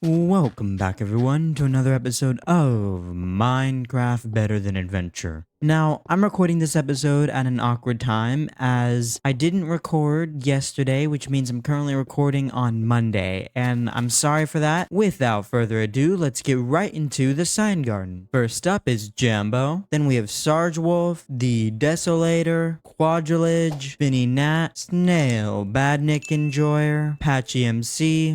Welcome back everyone to another episode of Minecraft Better Than Adventure. Now, I'm recording this episode at an awkward time as I didn't record yesterday, which means I'm currently recording on Monday, and I'm sorry for that. Without further ado, let's get right into the sign garden. First up is Jambo, then we have Sarge Wolf, the Desolator, Quadrilige, Finny Nat, Snail, Badnick Enjoyer, Patchy MC,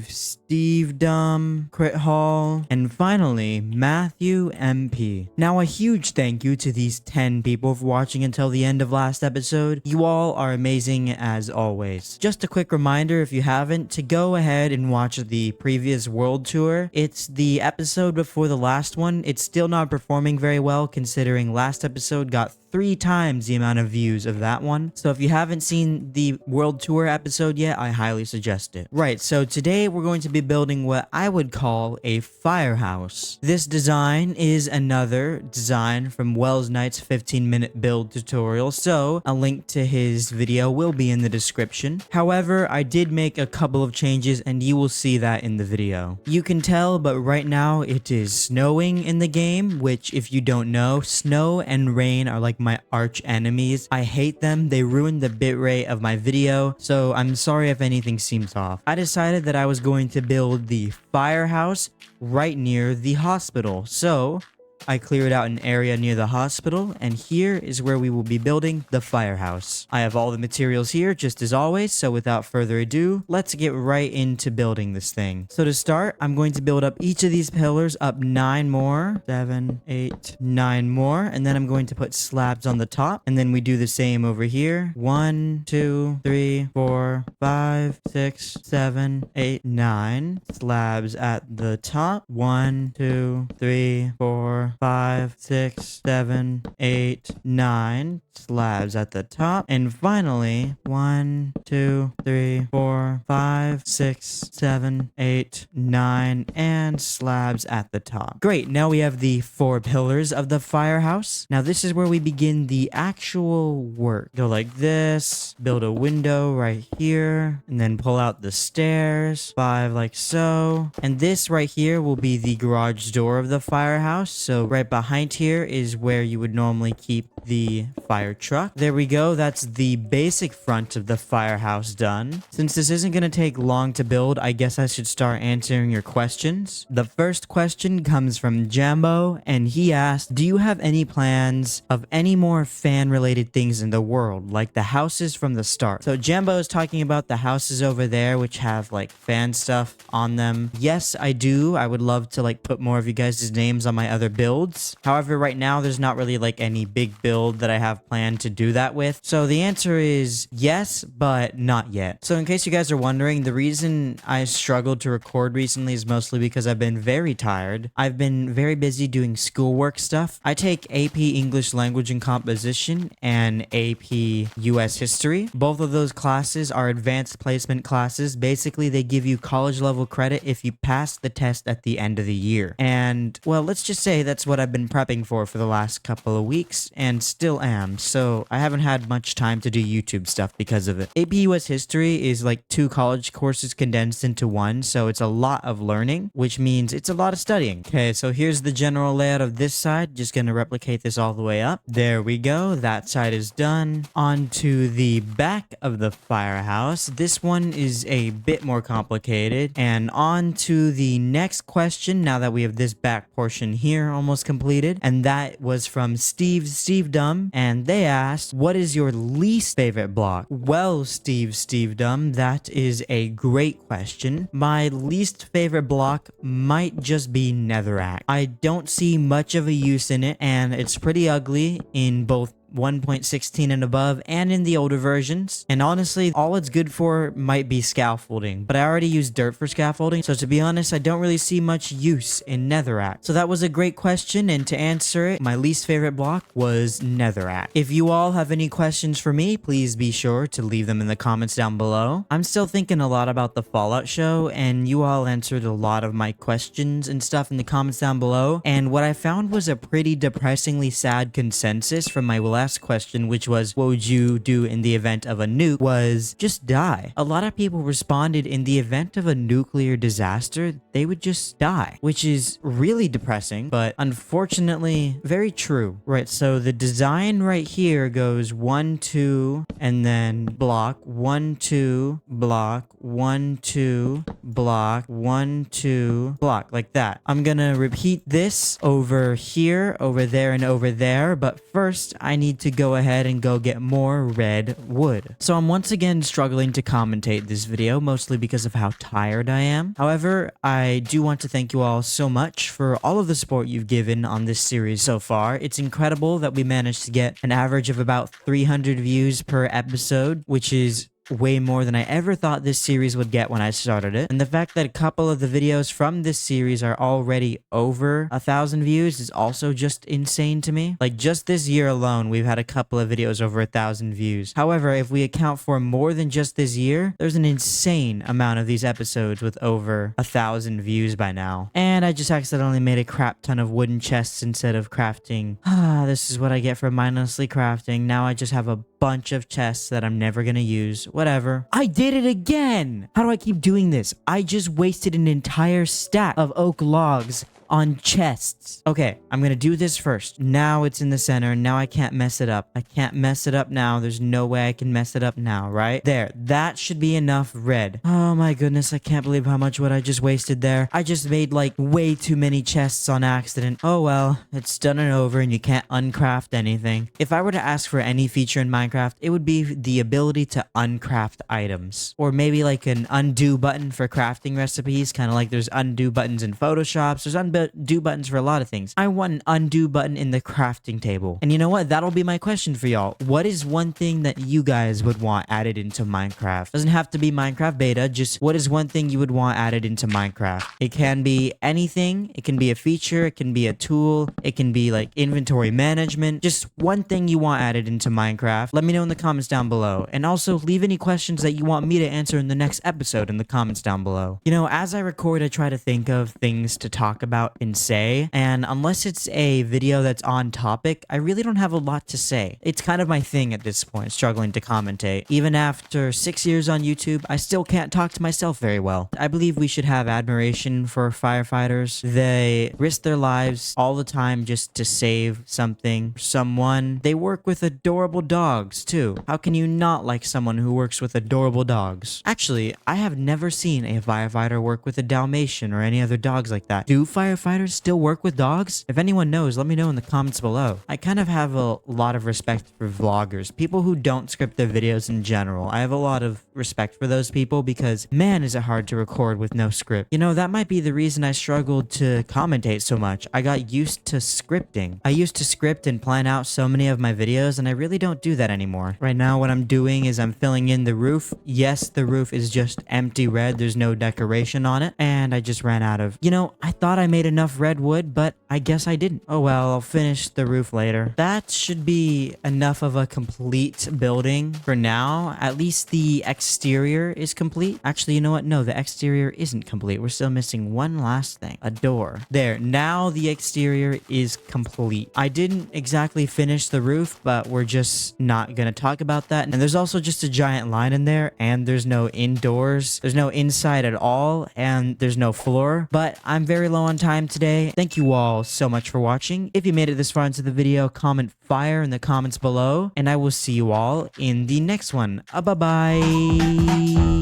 Steve Dumb, Crit Hall, and finally, Matthew MP. Now, a huge thank you to these 10 people for watching until the end of last episode. You all are amazing as always. Just a quick reminder, if you haven't, to go ahead and watch the previous world tour. It's the episode before the last one. It's still not performing very well considering last episode got 3 times the amount of views of that one. So if you haven't seen the world tour episode yet, I highly suggest it. Right, so today we're going to be building what I would call a firehouse. This design is another design from Wells Knight's 15-minute build tutorial, so a link to his video will be in the description. However, I did make a couple of changes and you will see that in the video. You can tell, but right now it is snowing in the game, which if you don't know, snow and rain are like my arch enemies. I hate them. They ruin the bitrate of my video, so I'm sorry if anything seems off. I decided that I was going to build the firehouse right near the hospital, so I cleared out an area near the hospital, and here is where we will be building the firehouse. I have all the materials here, just as always, so without further ado, let's get right into building this thing. So to start, I'm going to build up each of these pillars up 9 more, 7, 8, 9 more, and then I'm going to put slabs on the top, and then we do the same over here. 1, 2, 3, 4, 5, 6, 7, 8, 9 slabs at the top. 1, 2, 3, 4, 5, 6, 7, 8, 9 slabs at the top. And finally, 1, 2, 3, 4, 5, 6, 7, 8, 9 and slabs at the top. Great, now we have the 4 pillars of the firehouse. Now this is where we begin the actual work. Go like this, build a window right here, and then pull out the stairs, 5 like so. And this right here will be the garage door of the firehouse. So right behind here is where you would normally keep the fire truck. There we go. That's the basic front of the firehouse done. Since this isn't going to take long to build, I guess I should start answering your questions. The first question comes from Jambo, and he asked, do you have any plans of any more fan-related things in the world, like the houses from the start? So Jambo is talking about the houses over there, which have like fan stuff on them. Yes, I do. I would love to like put more of you guys' names on my other builds. However, right now there's not really like any big build that I have planned to do that with. So the answer is yes, but not yet. So in case you guys are wondering, the reason I struggled to record recently is mostly because I've been very tired. I've been very busy doing schoolwork stuff. I take AP English Language and Composition and AP US History. Both of those classes are advanced placement classes. Basically, they give you college level credit if you pass the test at the end of the year. And well, let's just say that's what I've been prepping for the last couple of weeks and still am. So I haven't had much time to do YouTube stuff because of it. AP US History is like 2 college courses condensed into one, so it's a lot of learning, which means it's a lot of studying. Okay, so here's the general layout of this side. Just gonna replicate this all the way up. There we go. That side is done. On to the back of the firehouse. This one is a bit more complicated. And on to the next question, now that we have this back portion here almost completed. And that was from Steve Dumb, and they asked, what is your least favorite block? Well, Steve Dumb, that is a great question. My least favorite block might just be netherrack. I don't see much of a use in it, and it's pretty ugly in both 1.16 and above and in the older versions, and honestly all it's good for might be scaffolding, but I already use dirt for scaffolding, so to be honest I don't really see much use in netherrack. So that was a great question, and to answer it, my least favorite block was netherrack. If you all have any questions for me, please be sure to leave them in the comments down below. I'm still thinking a lot about the Fallout show, and you all answered a lot of my questions and stuff in the comments down below, and what I found was a pretty depressingly sad consensus from my last question, which was, what would you do in the event of a nuke, was just die. A lot of people responded in the event of a nuclear disaster, they would just die, which is really depressing, but unfortunately very true. Right, so the design right here goes 1, 2, and then block, 1, 2, block, 1, 2, block, 1, 2, block, like that. I'm gonna repeat this over here, over there, and over there, but first I need to go ahead and go get more red wood. So I'm once again struggling to commentate this video, mostly because of how tired I am. However, I do want to thank you all so much for all of the support you've given on this series so far. It's incredible that we managed to get an average of about 300 views per episode, which is way more than I ever thought this series would get when I started it. And the fact that a couple of the videos from this series are already over 1,000 views is also just insane to me. Like, just this year alone, we've had a couple of videos over 1,000 views. However, if we account for more than just this year, there's an insane amount of these episodes with over 1,000 views by now. And I just accidentally made a crap ton of wooden chests instead of crafting. This is what I get for mindlessly crafting. Now I just have a bunch of chests that I'm never gonna use. Whatever. I did it again! How do I keep doing this? I just wasted an entire stack of oak logs on chests. Okay, I'm gonna do this first. Now it's in the center. Now I can't mess it up. I can't mess it up now. There's no way I can mess it up now, right? There. That should be enough red. Oh my goodness, I can't believe how much wood I just wasted there. I just made like way too many chests on accident. Oh well, it's done and over and you can't uncraft anything. If I were to ask for any feature in Minecraft, it would be the ability to uncraft items. Or maybe like an undo button for crafting recipes, kind of like there's undo buttons in Photoshop. There's undo buttons for a lot of things. I want an undo button in the crafting table. And you know what? That'll be my question for y'all. What is one thing that you guys would want added into Minecraft? Doesn't have to be Minecraft beta, just what is one thing you would want added into Minecraft? It can be anything. It can be a feature. It can be a tool. It can be like inventory management. Just one thing you want added into Minecraft. Let me know in the comments down below. And also leave any questions that you want me to answer in the next episode in the comments down below. You know, as I record, I try to think of things to talk about and say, and unless it's a video that's on topic, I really don't have a lot to say. It's kind of my thing at this point, struggling to commentate. Even after 6 years on YouTube, I still can't talk to myself very well. I believe we should have admiration for firefighters. They risk their lives all the time just to save something, someone. They work with adorable dogs too. How can you not like someone who works with adorable dogs? Actually, I have never seen a firefighter work with a Dalmatian or any other dogs like that. Do firefighters still work with dogs? If anyone knows, let me know in the comments below. I kind of have a lot of respect for vloggers, people who don't script their videos in general. I have a lot of respect for those people because, man, is it hard to record with no script. You know, that might be the reason I struggled to commentate so much. I got used to scripting. I used to script and plan out so many of my videos, and I really don't do that anymore. Right now, what I'm doing is I'm filling in the roof. Yes, the roof is just empty red. There's no decoration on it, and I just ran out of, you know, I thought I made enough red wood, but I guess I didn't. Oh well, I'll finish the roof later. That should be enough of a complete building for now. At least the exterior is complete. Actually, you know what? No, the exterior isn't complete. We're still missing one last thing. A door. There. Now the exterior is complete. I didn't exactly finish the roof, but we're just not gonna talk about that. And there's also just a giant line in there, and there's no indoors. There's no inside at all, and there's no floor. But I'm very low on time today. Thank you all so much for watching. If you made it this far into the video, comment fire in the comments below, and I will see you all in the next one. Bye-bye.